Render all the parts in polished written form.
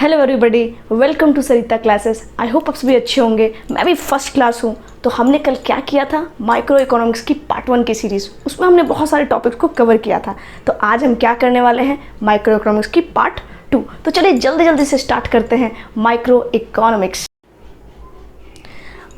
Hello everybody, welcome to Sarita classes. I hope आप सभी अच्छे होंगे। मैं भी फर्स्ट क्लास हूँ। तो हमने कल क्या किया था, माइक्रो इकोनॉमिक्स की पार्ट 1 की सीरीज़, उसमें हमने बहुत सारे टॉपिक्स को कवर किया था। तो आज हम क्या करने वाले हैं, माइक्रो इकोनॉमिक्स की पार्ट 2। तो चलिए जल्दी जल्दी से स्टार्ट करते हैं माइक्रो इकोनॉमिक्स।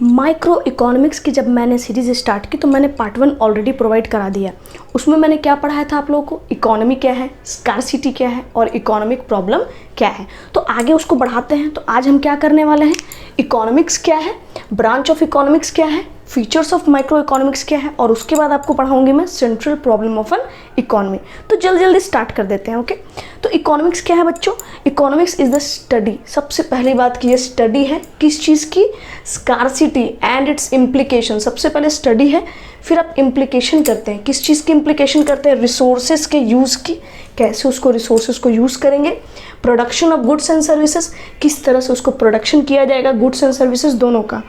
माइक्रो इकोनॉमिक्स की जब मैंने सीरीज़ स्टार्ट की तो मैंने पार्ट 1 ऑलरेडी प्रोवाइड करा दिया। उसमें मैंने क्या पढ़ाया था आप लोगों को, इकोनॉमी क्या है, स्कार्सिटी क्या है और इकोनॉमिक प्रॉब्लम क्या है। तो आगे उसको बढ़ाते हैं। तो आज हम क्या करने वाले हैं, इकोनॉमिक्स क्या है, ब्रांच ऑफ इकोनॉमिक्स क्या है, फीचर्स ऑफ माइक्रो इकोनॉमिक्स क्या है, और उसके बाद आपको पढ़ाऊंगी मैं central problem of an economy. तो जल्दी जल्दी स्टार्ट कर देते हैं। ओके, तो इकोनॉमिक्स क्या है बच्चों, इकोनॉमिक्स इज द स्टडी। सबसे पहली बात की ये स्टडी है किस चीज़ की, स्कार्सिटी एंड इट्स इम्प्लीकेशन। सबसे पहले स्टडी है, फिर आप इम्प्लीकेशन करते हैं। किस चीज़ की इम्प्लीकेशन करते हैं, रिसोर्सेज के यूज़ की, कैसे उसको रिसोर्सेज को यूज़ करेंगे, production of goods and services, किस तरह से उसको प्रोडक्शन किया जाएगा, गुड्स एंड सर्विसेज दोनों का,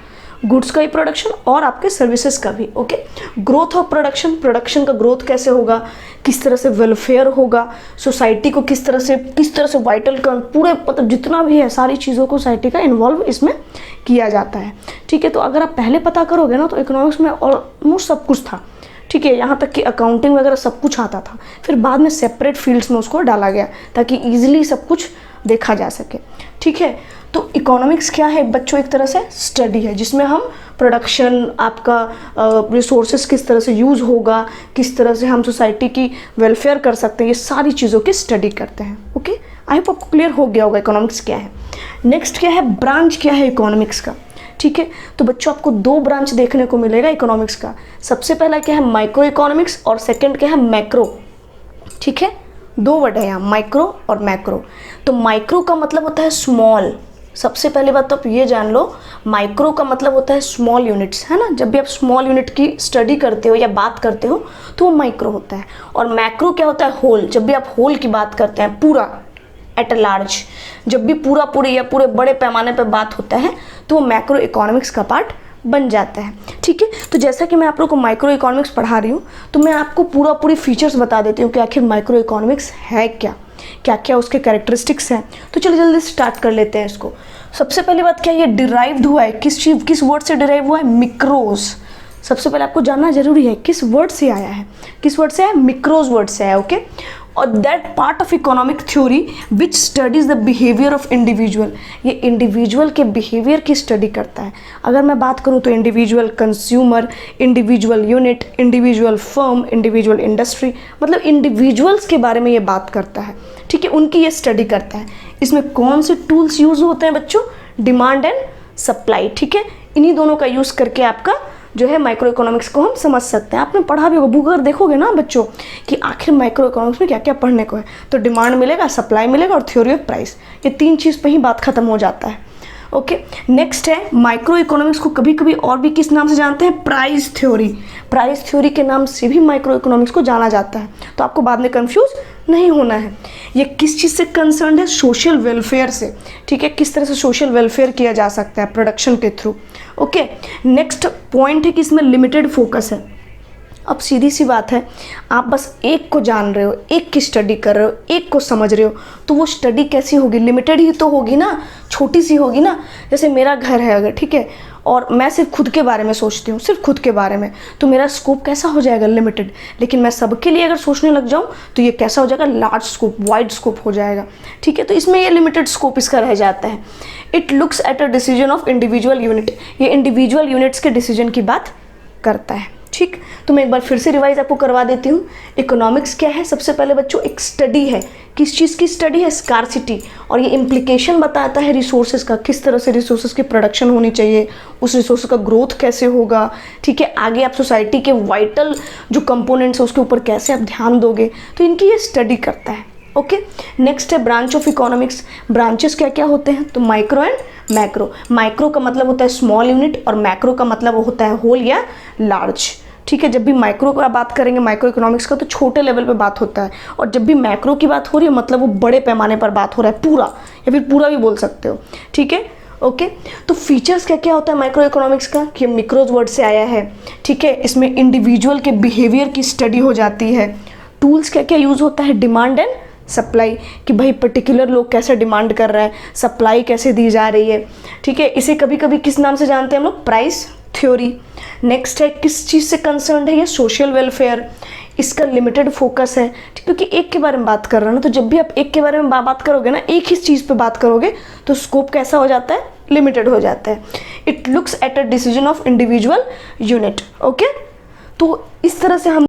गुड्स का ही प्रोडक्शन और आपके सर्विसेज का भी। Okay, growth of production, production का ग्रोथ कैसे होगा, किस तरह से वेलफेयर होगा, सोसाइटी को किस तरह से वाइटल कर, पूरे मतलब जितना भी है सारी चीज़ों को सोसाइटी का इन्वॉल्व इसमें किया जाता है। ठीक है, तो अगर आप पहले पता करोगे ना तो इकोनॉमिक्स में ऑलमोस्ट सब कुछ था। ठीक है, यहाँ तक कि अकाउंटिंग वगैरह सब कुछ आता था, फिर बाद में सेपरेट फील्ड्स में उसको डाला गया ताकि ईजिली सब कुछ देखा जा सके। ठीक है, तो इकोनॉमिक्स क्या है बच्चों, एक तरह से स्टडी है जिसमें हम प्रोडक्शन, आपका रिसोर्सेज किस तरह से यूज़ होगा, किस तरह से हम सोसाइटी की वेलफेयर कर सकते हैं, ये सारी चीज़ों की स्टडी करते हैं। ओके, आई होप आपको क्लियर हो गया होगा इकोनॉमिक्स क्या है। नेक्स्ट क्या है, ब्रांच क्या है इकोनॉमिक्स का। ठीक है, तो बच्चों आपको 2 ब्रांच देखने को मिलेगा इकोनॉमिक्स का। सबसे पहला क्या है, माइक्रो इकोनॉमिक्स, और सेकंड क्या है, मैक्रो। ठीक है, 2 वर्ड है यहाँ, माइक्रो और मैक्रो। तो माइक्रो का मतलब होता है स्मॉल। सबसे पहली बात तो आप ये जान लो, माइक्रो का मतलब होता है स्मॉल यूनिट्स, है ना। जब भी आप स्मॉल यूनिट की स्टडी करते हो या बात करते हो तो वो माइक्रो होता है। और मैक्रो क्या होता है, होल। जब भी आप होल की बात करते हैं, पूरा, एट अ लार्ज, जब भी पूरे या पूरे बड़े पैमाने पर बात होता है तो वो मैक्रो इकोनॉमिक्स का पार्ट बन जाता है। ठीक है, तो जैसा कि मैं आप लोग को माइक्रो इकोनॉमिक्स पढ़ा रही हूँ तो मैं आपको पूरी फीचर्स बता देती हूँ कि आखिर माइक्रो इकोनॉमिक्स है क्या, क्या क्या उसके कैरेक्टरिस्टिक्स हैं। तो चलिए जल्दी स्टार्ट कर लेते हैं इसको। सबसे पहली बात क्या, ये डिराइव्ड हुआ है किस वर्ड से डिराइव हुआ है, मिक्रोज। सबसे पहले आपको जानना जरूरी है किस वर्ड से आया है, किस वर्ड से आया, मिक्रोज वर्ड से आया। ओके, और that part of economic theory which studies the behaviour of individual. ये इंडिविजुअल के बिहेवियर की स्टडी करता है। अगर मैं बात करूँ तो individual consumer, individual unit, individual firm, individual industry, मतलब इंडिविजुअल्स के बारे में ये बात करता है। ठीक है, उनकी ये स्टडी करता है। इसमें कौन से टूल्स यूज होते हैं बच्चों, डिमांड एंड सप्लाई। ठीक है, इन्हीं दोनों का यूज़ करके आपका जो है माइक्रो इकोनॉमिक्स को हम समझ सकते हैं। आपने पढ़ा भी होगा, बुक अगर देखोगे ना बच्चों कि आखिर माइक्रो इकोनॉमिक्स में क्या क्या पढ़ने को है, तो डिमांड मिलेगा, सप्लाई मिलेगा और थ्योरी ऑफ प्राइस। ये 3 चीज़ पे ही बात खत्म हो जाता है। ओके, नेक्स्ट है माइक्रो इकोनॉमिक्स को कभी कभी और भी किस नाम से जानते हैं, प्राइस थ्योरी। प्राइस थ्योरी के नाम से भी माइक्रो इकोनॉमिक्स को जाना जाता है, तो आपको बाद में कंफ्यूज नहीं होना है। ये किस चीज़ से कंसर्न है, सोशल वेलफेयर से। ठीक है, किस तरह से सोशल वेलफेयर किया जा सकता है प्रोडक्शन के थ्रू। ओके, नेक्स्ट पॉइंट है कि इसमें लिमिटेड फोकस है। अब सीधी सी बात है, आप बस एक को जान रहे हो, एक की स्टडी कर रहे हो, एक को समझ रहे हो, तो वो स्टडी कैसी होगी, लिमिटेड ही तो होगी ना, छोटी सी होगी ना। जैसे मेरा घर है अगर, ठीक है, और मैं सिर्फ खुद के बारे में सोचती हूँ, सिर्फ खुद के बारे में, तो मेरा स्कोप कैसा हो जाएगा, लिमिटेड। लेकिन मैं सबके लिए अगर सोचने लग जाऊँ तो ये कैसा हो जाएगा, लार्ज स्कोप, वाइड स्कोप हो जाएगा। ठीक है, तो इसमें ये लिमिटेड स्कोप इसका रह जाता है। It looks at a decision of individual unit, ये इंडिविजुअल यूनिट्स के डिसीजन की बात करता है। ठीक, तो मैं एक बार फिर से रिवाइज आपको करवा देती हूँ। इकोनॉमिक्स क्या है, सबसे पहले बच्चों एक स्टडी है। किस चीज़ की स्टडी है, स्कार्सिटी, और ये इम्प्लीकेशन बताता है रिसोर्सेज का, किस तरह से रिसोर्सेज की प्रोडक्शन होनी चाहिए, उस रिसोर्स का ग्रोथ कैसे होगा। ठीक है, आगे आप सोसाइटी के वाइटल जो कंपोनेंट्स है उसके ऊपर कैसे आप ध्यान दोगे, तो इनकी ये स्टडी करता है। ओके, नेक्स्ट है ब्रांच ऑफ इकोनॉमिक्स। ब्रांचेस क्या क्या होते हैं, तो माइक्रो एंड मैक्रो। माइक्रो का मतलब होता है स्मॉल यूनिट और मैक्रो का मतलब होता है होल या लार्ज। ठीक है, जब भी माइक्रो का बात करेंगे माइक्रो इकोनॉमिक्स का तो छोटे लेवल पे बात होता है, और जब भी मैक्रो की बात हो रही है मतलब वो बड़े पैमाने पर बात हो रहा है, पूरा, या फिर पूरा भी बोल सकते हो। ठीक है, ओके, तो फीचर्स क्या क्या होता है माइक्रो इकोनॉमिक्स का, कि मिक्रोज वर्ड से आया है। ठीक है, इसमें इंडिविजुअल के बिहेवियर की स्टडी हो जाती है। टूल्स क्या क्या यूज़ होता है, डिमांड एंड सप्लाई, कि भाई पर्टिकुलर लोग कैसे डिमांड कर रहा है, सप्लाई कैसे दी जा रही है, ठीक है। इसे कभी कभी किस नाम से जानते हैं हम लोग, प्राइस थ्योरी। नेक्स्ट है किस चीज़ से कंसर्न है, ये सोशल वेलफेयर, इसका लिमिटेड फोकस है, क्योंकि एक के बारे में बात कर रहे हैं ना, तो जब भी आप एक के बारे में बात करोगे ना, एक ही चीज़ पे बात करोगे तो स्कोप कैसा हो जाता है, लिमिटेड हो जाता है। It looks at a decision of individual unit, okay. तो इस तरह से हम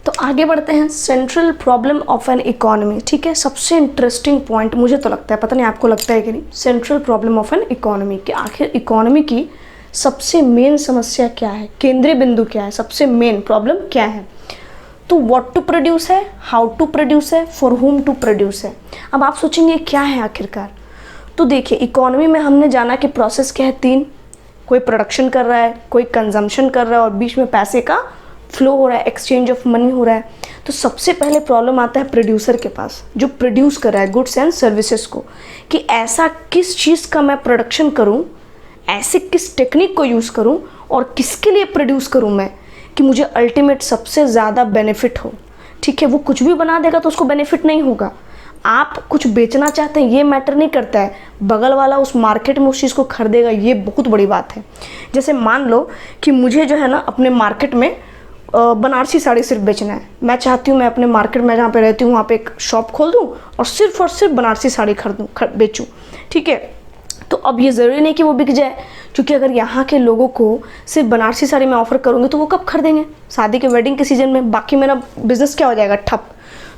तो आगे बढ़ते हैं, central problem of an economy, ठीक है। सबसे इंटरेस्टिंग पॉइंट मुझे तो लगता है, पता नहीं आपको लगता है कि नहीं, central problem of an economy, कि आखिर इकोनॉमी की सबसे मेन समस्या क्या है, केंद्रीय बिंदु क्या है, सबसे मेन प्रॉब्लम क्या है। तो व्हाट टू प्रोड्यूस है, हाउ टू प्रोड्यूस है, फॉर हुम टू प्रोड्यूस है। अब आप सोचेंगे क्या है आखिरकार, तो देखिए इकोनॉमी में हमने जाना कि प्रोसेस क्या है, तीन, कोई प्रोडक्शन कर रहा है, कोई कंजम्पशन कर रहा है, और बीच में पैसे का फ्लो हो रहा है, एक्सचेंज ऑफ मनी हो रहा है। तो सबसे पहले प्रॉब्लम आता है प्रोड्यूसर के पास, जो प्रोड्यूस कर रहा है गुड्स एंड सर्विसेज को, कि ऐसा किस चीज़ का मैं प्रोडक्शन करूं, ऐसे किस टेक्निक को यूज़ करूं और किसके लिए प्रोड्यूस करूं मैं, कि मुझे अल्टीमेट सबसे ज़्यादा बेनिफिट हो, ठीक है। वो कुछ भी बना देगा तो उसको बेनिफिट नहीं होगा। आप कुछ बेचना चाहते हैं ये मैटर नहीं करता है, बगल वाला उस मार्केट में उस चीज़ को खरीदेगा, ये बहुत बड़ी बात है। जैसे मान लो कि मुझे जो है ना अपने मार्केट में बनारसी साड़ी सिर्फ बेचना है, मैं चाहती हूँ मैं अपने मार्केट में जहाँ पे रहती हूँ वहाँ पे एक शॉप खोल दूँ और सिर्फ बनारसी साड़ी बेचूँ, ठीक है। तो अब ये ज़रूरी नहीं कि वो बिक जाए, क्योंकि अगर यहाँ के लोगों को सिर्फ बनारसी साड़ी में ऑफ़र करूँगी तो वो कब खरीदेंगे, शादी के वेडिंग के सीज़न में, बाकी मेरा बिज़नेस क्या हो जाएगा, ठप।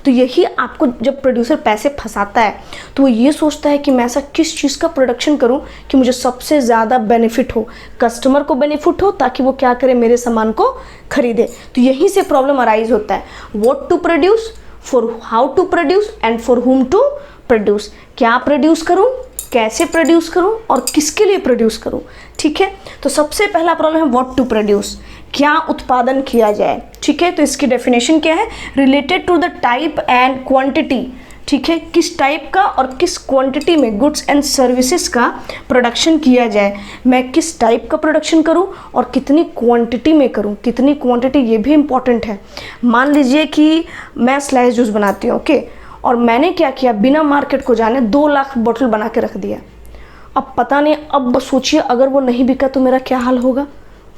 तो यही आपको जब प्रोड्यूसर पैसे फंसाता है तो वो ये सोचता है कि मैं ऐसा किस चीज़ का प्रोडक्शन करूं कि मुझे सबसे ज़्यादा बेनिफिट हो, कस्टमर को बेनिफिट हो, ताकि वो क्या करे, मेरे सामान को खरीदे। तो यहीं से प्रॉब्लम अराइज होता है, what to produce, for how to produce and for whom to produce. क्या प्रोड्यूस करूं, कैसे प्रोड्यूस करूं और किसके लिए प्रोड्यूस करूं, ठीक है। तो सबसे पहला प्रॉब्लम है व्हाट टू प्रोड्यूस, क्या उत्पादन किया जाए, ठीक है। तो इसकी डेफिनेशन क्या है, related to the type and quantity, ठीक है, किस टाइप का और किस क्वांटिटी में गुड्स एंड सर्विसेज का प्रोडक्शन किया जाए, मैं किस टाइप का प्रोडक्शन करूं और कितनी क्वांटिटी में करूं। कितनी क्वांटिटी ये भी इम्पॉर्टेंट है। मान लीजिए कि मैं स्लाइस जूस बनाती हूँ, ओके, और मैंने क्या किया, बिना मार्केट को जाने 2 लाख बोतल बना के रख दिया। अब पता नहीं, अब सोचिए अगर वो नहीं बिका तो मेरा क्या हाल होगा,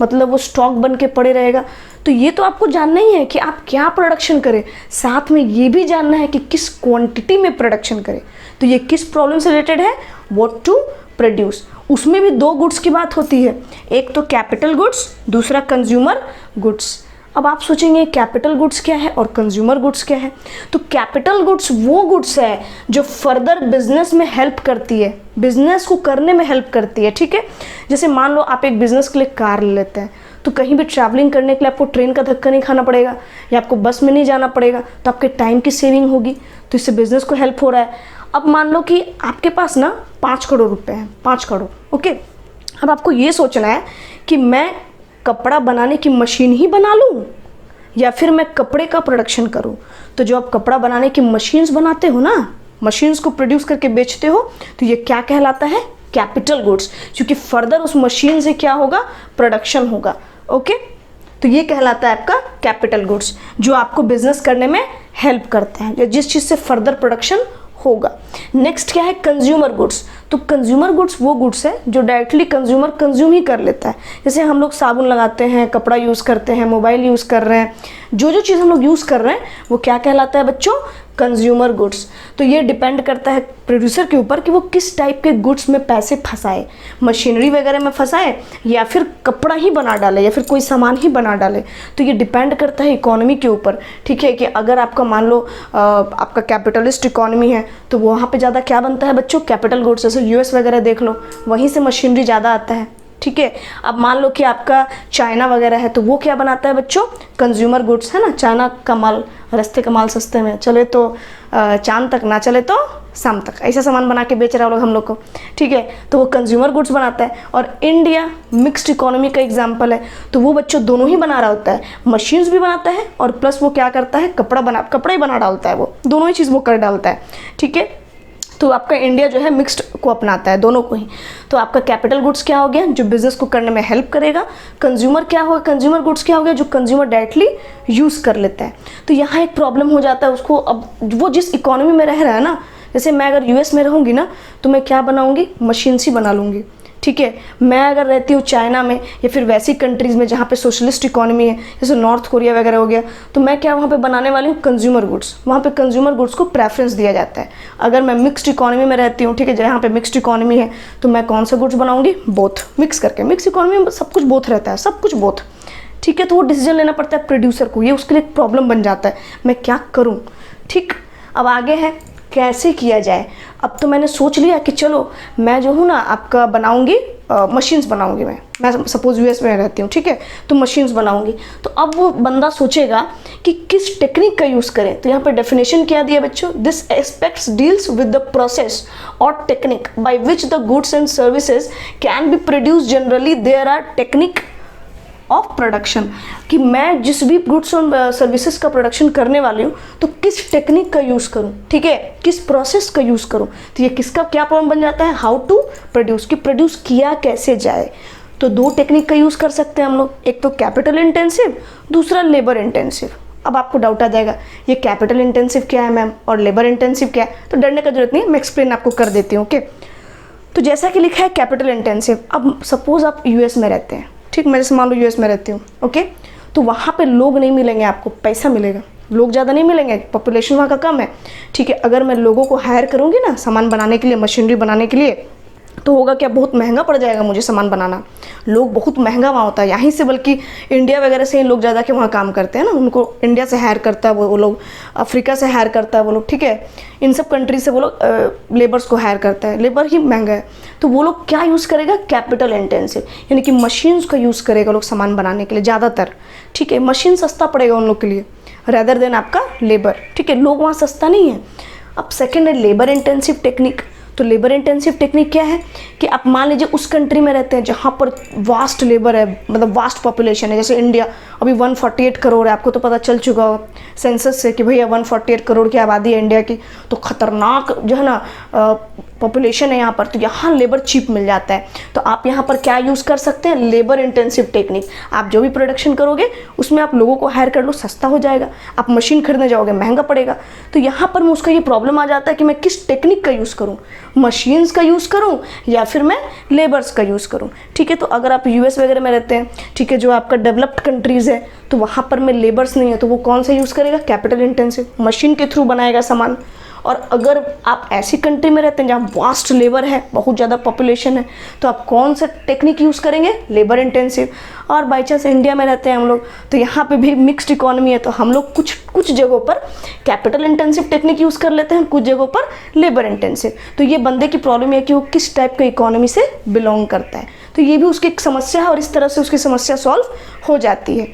मतलब वो स्टॉक बन के पड़े रहेगा। तो ये तो आपको जानना ही है कि आप क्या प्रोडक्शन करें, साथ में ये भी जानना है कि किस क्वांटिटी में प्रोडक्शन करें। तो ये किस प्रॉब्लम से रिलेटेड है, व्हाट टू प्रोड्यूस। उसमें भी 2 गुड्स की बात होती है, एक तो कैपिटल गुड्स, दूसरा कंज्यूमर गुड्स। अब आप सोचेंगे कैपिटल गुड्स क्या है और कंज्यूमर गुड्स क्या है। तो कैपिटल गुड्स वो गुड्स है जो फर्दर बिजनेस में हेल्प करती है, बिजनेस को करने में हेल्प करती है, ठीक है। जैसे मान लो आप एक बिजनेस के लिए कार ले लेते हैं, तो कहीं भी ट्रैवलिंग करने के लिए आपको ट्रेन का धक्का नहीं खाना पड़ेगा या आपको बस में नहीं जाना पड़ेगा, तो आपके टाइम की सेविंग होगी, तो इससे बिजनेस को हेल्प हो रहा है। अब मान लो कि आपके पास ना 5 करोड़ रुपए हैं, 5 करोड़, ओके। अब आपको ये सोचना है कि मैं कपड़ा बनाने की मशीन ही बना लूं या फिर मैं कपड़े का प्रोडक्शन करूं। तो जो आप कपड़ा बनाने की मशीन्स बनाते हो ना, मशीन्स को प्रोड्यूस करके बेचते हो, तो ये क्या कहलाता है, कैपिटल गुड्स, क्योंकि फर्दर उस मशीन से क्या होगा, प्रोडक्शन होगा, ओके। तो ये कहलाता है आपका कैपिटल गुड्स, जो आपको बिजनेस करने में हेल्प करते हैं, या जिस चीज़ से फर्दर प्रोडक्शन होगा। नेक्स्ट क्या है, कंज्यूमर गुड्स। तो कंज्यूमर गुड्स वो गुड्स है जो डायरेक्टली कंज्यूमर कंज्यूम ही कर लेता है। जैसे हम लोग साबुन लगाते हैं, कपड़ा यूज़ करते हैं, मोबाइल यूज़ कर रहे हैं, जो चीज़ हम लोग यूज़ कर रहे हैं वो क्या कहलाता है बच्चों, कंज्यूमर गुड्स। तो ये डिपेंड करता है प्रोड्यूसर के ऊपर कि वो किस टाइप के गुड्स में पैसे फंसाए, मशीनरी वगैरह में फंसाए या फिर कपड़ा ही बना डाले या फिर कोई सामान ही बना डाले। तो ये डिपेंड करता है इकोनॉमी के ऊपर, ठीक है। कि अगर आपका मान लो आपका कैपिटलिस्ट इकोनॉमी है तो वहाँ पे ज़्यादा क्या बनता है बच्चों, कैपिटल गुड्स। जैसे यूएस वगैरह देख लो, वहीं से मशीनरी ज़्यादा आता है, ठीक है। अब मान लो कि आपका चाइना वगैरह है तो वो क्या बनाता है बच्चों, कंज्यूमर गुड्स, है ना। चाइना का माल, रास्ते का माल सस्ते में, चले तो चांद तक, ना चले तो शाम तक, ऐसा सामान बना के बेच रहा है लोग हम लोग को, ठीक है। तो वो कंज्यूमर गुड्स बनाता है। और इंडिया मिक्स्ड इकोनॉमी का एग्जांपल है, तो वो बच्चों दोनों ही बना रहा होता है, मशीन्स भी बनाता है और प्लस वो क्या करता है, कपड़ा ही बना डालता है, वो दोनों ही चीज़ वो कर डालता है, ठीक है। तो आपका इंडिया जो है मिक्स्ड को अपनाता है, दोनों को ही। तो आपका कैपिटल गुड्स क्या हो गया, जो बिजनेस को करने में हेल्प करेगा। कंज्यूमर क्या होगा, कंज्यूमर गुड्स क्या हो गया, जो कंज्यूमर डायरेक्टली यूज़ कर लेता है। तो यहाँ एक प्रॉब्लम हो जाता है उसको, अब वो जिस इकोनॉमी में रह रहा है ना, जैसे मैं अगर यूएस में रहूँगी ना तो मैं क्या बनाऊँगी, मशीन्स ही बना लूँगी, ठीक है। मैं अगर रहती हूँ चाइना में या फिर वैसी कंट्रीज़ में जहाँ पे सोशलिस्ट इकोनॉमी है, जैसे नॉर्थ कोरिया वगैरह हो गया, तो मैं क्या वहाँ पे बनाने वाली हूँ, कंज्यूमर गुड्स। वहाँ पे कंज्यूमर गुड्स को प्रेफरेंस दिया जाता है। अगर मैं मिक्स्ड इकोनॉमी में रहती हूँ, ठीक है, जहाँ पे मिक्स्ड इकोनॉमी है, तो मैं कौन सा गुड्स बनाऊँगी, बोथ, मिक्स करके। मिक्स इकोनॉमी में सब कुछ बोथ रहता है, सब कुछ बोथ, ठीक है। तो वो डिसीजन लेना पड़ता है प्रोड्यूसर को, ये उसके लिए एक प्रॉब्लम बन जाता है, मैं क्या करूँ, ठीक। अब आगे है कैसे किया जाए। अब तो मैंने सोच लिया कि चलो मैं जो हूँ ना आपका बनाऊँगी, मशीन्स बनाऊँगी। मैं सपोज यूएस में रहती हूँ, ठीक है, तो मशीन्स बनाऊँगी। तो अब वो बंदा सोचेगा कि किस टेक्निक का यूज़ करें। तो यहाँ पे डेफिनेशन क्या दिया बच्चों, this aspects deals with the process और technique by which the goods and services can be produce. Generally there are technique of production, कि मैं जिस भी गुड्स और सर्विसेज का प्रोडक्शन करने वाली हूँ तो किस टेक्निक का यूज़ करूँ, ठीक है, किस प्रोसेस का यूज़ करूँ। तो ये किसका क्या प्रॉब्लम बन जाता है, हाउ टू प्रोड्यूस, कि प्रोड्यूस किया कैसे जाए। तो दो टेक्निक का यूज़ कर सकते हैं हम लोग, एक तो कैपिटल इंटेंसिव, दूसरा लेबर इंटेंसिव। अब आपको डाउट आ जाएगा ये कैपिटल इंटेंसिव क्या है मैम और लेबर इंटेंसिव क्या है, तो डरने का जरूरत नहीं है, मैं एक्सप्लेन आपको कर देती हूँ, ओके। तो जैसा कि लिखा है कैपिटल इंटेंसिव, अब सपोज आप यूएस में रहते हैं, ठीक, मैं जैसे मान लो यूएस में रहती हूँ, ओके। तो वहाँ पे लोग नहीं मिलेंगे, आपको पैसा मिलेगा, लोग ज़्यादा नहीं मिलेंगे, पॉपुलेशन वहाँ का कम है, ठीक है। अगर मैं लोगों को हायर करूँगी ना सामान बनाने के लिए, मशीनरी बनाने के लिए, तो होगा क्या, बहुत महंगा पड़ जाएगा मुझे सामान बनाना। लोग बहुत महंगा वहाँ होता है, यहीं से बल्कि इंडिया वगैरह से ही लोग ज़्यादा के वहाँ काम करते हैं ना, उनको इंडिया से हायर करता है वो लोग, अफ्रीका से हायर करता है वो लोग, ठीक है। इन सब कंट्री से वो लोग लेबर्स को हायर करता है, लेबर ही महंगा है। तो वो लोग क्या यूज़ करेगा, कैपिटल इंटेंसिव, यानी कि मशीन्स का यूज़ करेगा लोग सामान बनाने के लिए ज़्यादातर, ठीक है। मशीन सस्ता पड़ेगा उन लोग के लिए रैदर देन आपका लेबर, ठीक है। लोग वहाँ सस्ता नहीं है। अब सेकेंड है लेबर इंटेंसिव टेक्निक। तो लेबर इंटेंसिव टेक्निक क्या है कि आप मान लीजिए उस कंट्री में रहते हैं जहाँ पर वास्ट लेबर है, मतलब वास्ट पॉपुलेशन है, जैसे इंडिया अभी 148 करोड़ है, आपको तो पता चल चुका होगा सेंसस से कि भैया 148 करोड़ की आबादी है इंडिया की, तो खतरनाक जो है ना पॉपुलेशन है यहाँ पर। तो यहाँ लेबर चीप मिल जाता है, तो आप यहाँ पर क्या यूज़ कर सकते हैं, लेबर इंटेंसिव टेक्निक। आप जो भी प्रोडक्शन करोगे उसमें आप लोगों को हायर कर लो, सस्ता हो जाएगा। आप मशीन खरीदने जाओगे महंगा पड़ेगा। तो यहाँ पर उसका ये प्रॉब्लम आ जाता है कि मैं किस टेक्निक का यूज़ करूँ, मशीन्स का यूज़ करूँ या फिर मैं लेबर्स का यूज़ करूँ, ठीक है। तो अगर आप यूएस वगैरह में रहते हैं, ठीक है, जो आपका डेवलप्ड कंट्रीज़ है, तो वहाँ पर में लेबर्स नहीं है, तो वो कौन सा यूज़ करेगा, कैपिटल इंटेंसिव, मशीन के थ्रू बनाएगा सामान। और अगर आप ऐसी कंट्री में रहते हैं जहाँ वास्ट लेबर है, बहुत ज़्यादा पॉपुलेशन है, तो आप कौन सा टेक्निक यूज़ करेंगे, लेबर इंटेंसिव। और बाई चांस इंडिया में रहते हैं हम लोग, तो यहाँ पे भी मिक्स्ड इकोनॉमी है, तो हम लोग कुछ जगहों पर कैपिटल इंटेंसिव टेक्निक यूज़ कर लेते हैं, कुछ जगहों पर लेबर इंटेंसिव। तो ये बंदे की प्रॉब्लम है कि वो किस टाइप का इकोनॉमी से बिलोंग करता है। तो ये भी उसकी एक समस्या है और इस तरह से उसकी समस्या सॉल्व हो जाती है,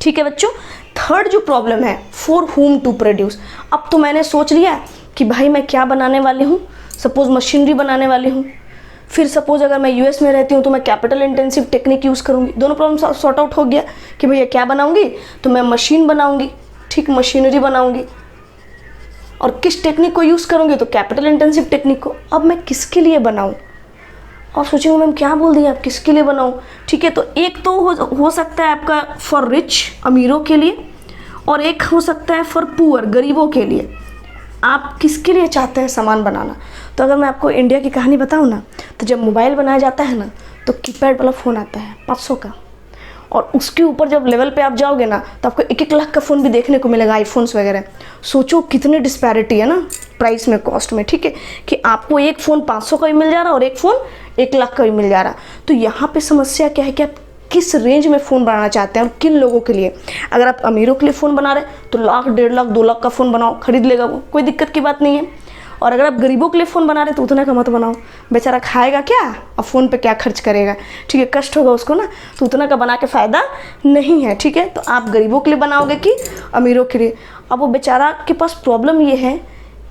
ठीक है बच्चों। थर्ड जो प्रॉब्लम है, फॉर हुम टू प्रोड्यूस। अब तो मैंने सोच लिया कि भाई मैं क्या बनाने वाली हूँ, सपोज मशीनरी बनाने वाली हूँ। फिर सपोज अगर मैं यूएस में रहती हूँ तो मैं कैपिटल इंटेंसिव टेक्निक यूज़ करूँगी। दोनों प्रॉब्लम सॉर्ट आउट हो गया कि भैया क्या बनाऊँगी, तो मैं मशीन बनाऊँगी, ठीक, मशीनरी बनाऊँगी। और किस टेक्निक को यूज़ करूँगी, तो कैपिटल इंटेंसिव टेक्निक को। अब मैं किसके लिए बनाऊँ, और सोचेंगे मैम क्या बोल दिया, आप किसके लिए बनाऊँ, ठीक है। तो एक तो हो सकता है आपका फॉर रिच, अमीरों के लिए, और एक हो सकता है फॉर पुअर, गरीबों के लिए। आप किसके लिए चाहते हैं सामान बनाना। तो अगर मैं आपको इंडिया की कहानी बताऊँ ना, तो जब मोबाइल बनाया जाता है ना, तो कीपैड वाला फ़ोन आता है 500 का, और उसके ऊपर जब लेवल पे आप जाओगे ना, तो आपको 1-1 लाख का फ़ोन भी देखने को मिलेगा, आईफोन्स वगैरह। सोचो कितनी डिस्पैरिटी है ना प्राइस में, कॉस्ट में, ठीक है, कि आपको एक फ़ोन 500 का भी मिल जा रहा और एक फ़ोन 1 लाख का भी मिल जा रहा। तो यहाँ पे समस्या क्या है कि आप किस रेंज में फ़ोन बनाना चाहते हैं और किन लोगों के लिए। अगर आप अमीरों के लिए फ़ोन बना रहे हैं तो 1 लाख, 1.5 लाख, 2 लाख का फ़ोन बनाओ, खरीद लेगा वो, कोई दिक्कत की बात नहीं है। और अगर आप गरीबों के लिए फ़ोन बना रहे हैं तो उतना का मत बनाओ, बेचारा खाएगा क्या और फ़ोन पे क्या खर्च करेगा, ठीक है, कष्ट होगा उसको ना, तो उतना का बना के फ़ायदा नहीं है, ठीक है। तो आप गरीबों के लिए बनाओगे कि अमीरों के लिए। अब वो बेचारा के पास प्रॉब्लम ये है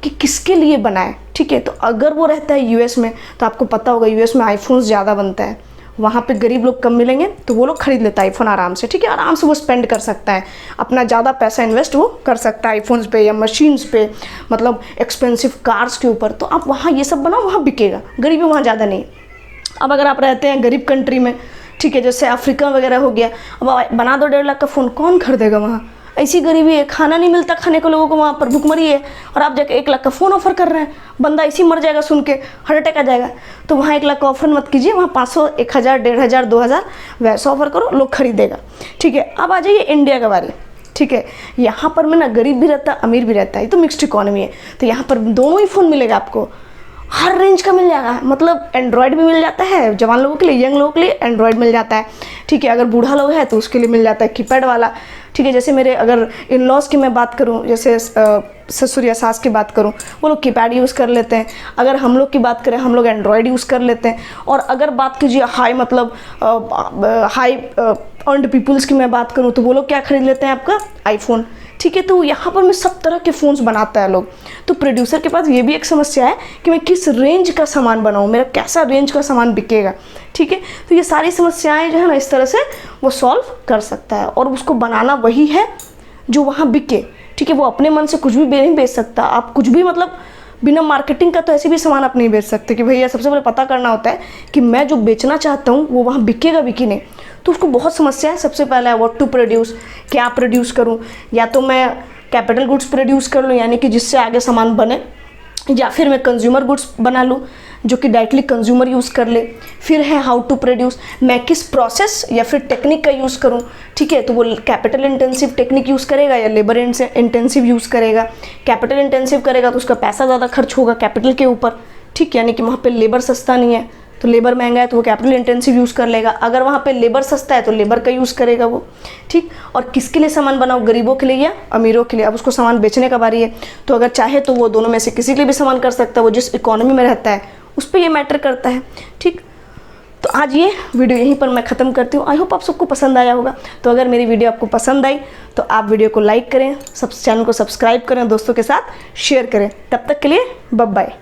कि किसके लिए बनाए, ठीक है। तो अगर वो रहता है यूएस में, तो आपको पता होगा यूएस में आईफोन्स ज़्यादा बनता है, वहाँ पे गरीब लोग कम मिलेंगे, तो वो लोग खरीद लेता है आईफोन आराम से, ठीक है। आराम से वो स्पेंड कर सकता है, अपना ज़्यादा पैसा इन्वेस्ट वो कर सकता है आईफोन्स पे या मशीन्स पे, मतलब एक्सपेंसिव कार्स के ऊपर। तो आप वहाँ ये सब बनाओ, वहाँ बिकेगा, गरीबी वहाँ ज़्यादा नहीं। अब अगर आप रहते हैं गरीब कंट्री में, ठीक है, जैसे अफ्रीका वगैरह हो गया, अब बना दो 1.5 लाख का फ़ोन, कौन खरीदेगा वहाँ? ऐसी गरीबी है, खाना नहीं मिलता खाने को लोगों को, वहाँ पर भूखमरी है, और आप जाके 1 लाख का फ़ोन ऑफर कर रहे हैं। बंदा ऐसी मर जाएगा सुन के, हार्ट अटैक आ जाएगा। तो वहाँ 1 लाख का ऑफर मत कीजिए, वहाँ 500, 1000, 1500, 2000 वैसा ऑफर करो, लोग खरीदेगा, ठीक है। अब आ जाइए इंडिया के बारे, ठीक है। यहाँ पर में ना गरीब भी रहता है, अमीर भी रहता है, ये तो मिक्स्ड इकोनॉमी है। तो यहाँ पर दोनों ही फ़ोन मिलेगा आपको, हर रेंज का मिल जाएगा, मतलब एंड्रॉयड भी मिल जाता है जवान लोगों के लिए, यंग लोगों के लिए एंड्रॉयड मिल जाता है, ठीक है। अगर बूढ़ा लोग है तो उसके लिए मिल जाता है कीपैड वाला, ठीक है। जैसे मेरे अगर इन लॉज की मैं बात करूं, जैसे ससुर या सास की बात करूं, वो लोग कीपैड यूज़ कर लेते हैं। अगर हम लोग की बात करें, हम लोग एंड्रॉयड यूज़ कर लेते हैं। और अगर बात कीजिए हाई, मतलब हाई अर्नड पीपल्स की मैं बात करूं, तो वो लोग क्या खरीद लेते हैं, आपका आईफोन, ठीक है। तो यहाँ पर मैं सब तरह के फ़ोन्स बनाता है लोग। तो प्रोड्यूसर के पास ये भी एक समस्या है कि मैं किस रेंज का सामान बनाऊँ, मेरा कैसा रेंज का सामान बिकेगा, ठीक है। तो ये सारी समस्याएं जो है ना, इस तरह से वो सॉल्व कर सकता है। और उसको बनाना वही है जो वहाँ बिके, ठीक है। वो अपने मन से कुछ भी नहीं बेच सकता, आप कुछ भी, मतलब बिना मार्केटिंग का तो ऐसे भी सामान आप नहीं बेच सकते कि भैया, सबसे पहले पता करना होता है कि मैं जो बेचना चाहता हूँ वो वहाँ बिकेगा भी कि नहीं। तो उसको बहुत समस्या है। सबसे पहला है व्हाट टू प्रोड्यूस, क्या प्रोड्यूस करूँ, या तो मैं कैपिटल गुड्स प्रोड्यूस कर लूँ, यानी कि जिससे आगे सामान बने, या फिर मैं कंज्यूमर गुड्स बना लूँ जो कि डायरेक्टली कंज्यूमर यूज़ कर ले। फिर है हाउ टू प्रोड्यूस, मैं किस प्रोसेस या फिर टेक्निक का यूज़ करूँ, ठीक है। तो वो कैपिटल इंटेंसिव टेक्निक यूज़ करेगा या लेबर इंटेंसिव यूज़ करेगा। कैपिटल इंटेंसिव करेगा तो उसका पैसा ज़्यादा खर्च होगा कैपिटल के ऊपर, ठीक, यानी कि वहाँ पे लेबर सस्ता नहीं है, तो लेबर महंगा है, तो वो कैपिटल इंटेंसिव यूज़ कर लेगा। अगर वहाँ पे लेबर सस्ता है तो लेबर का यूज़ करेगा वो, ठीक। और किसके लिए सामान बनाओ, गरीबों के लिए या अमीरों के लिए? अब उसको सामान बेचने का बारी है, तो अगर चाहे तो वो दोनों में से किसी के लिए भी सामान कर सकता है, वो जिस इकोनॉमी में रहता है उस पर ये मैटर करता है, ठीक। तो आज ये वीडियो यहीं पर मैं ख़त्म करती हूँ। आई होप आप सबको पसंद आया होगा। तो अगर मेरी वीडियो आपको पसंद आई तो आप वीडियो को लाइक करें, चैनल को सब्सक्राइब करें, दोस्तों के साथ शेयर करें। तब तक के लिए बाय बाय।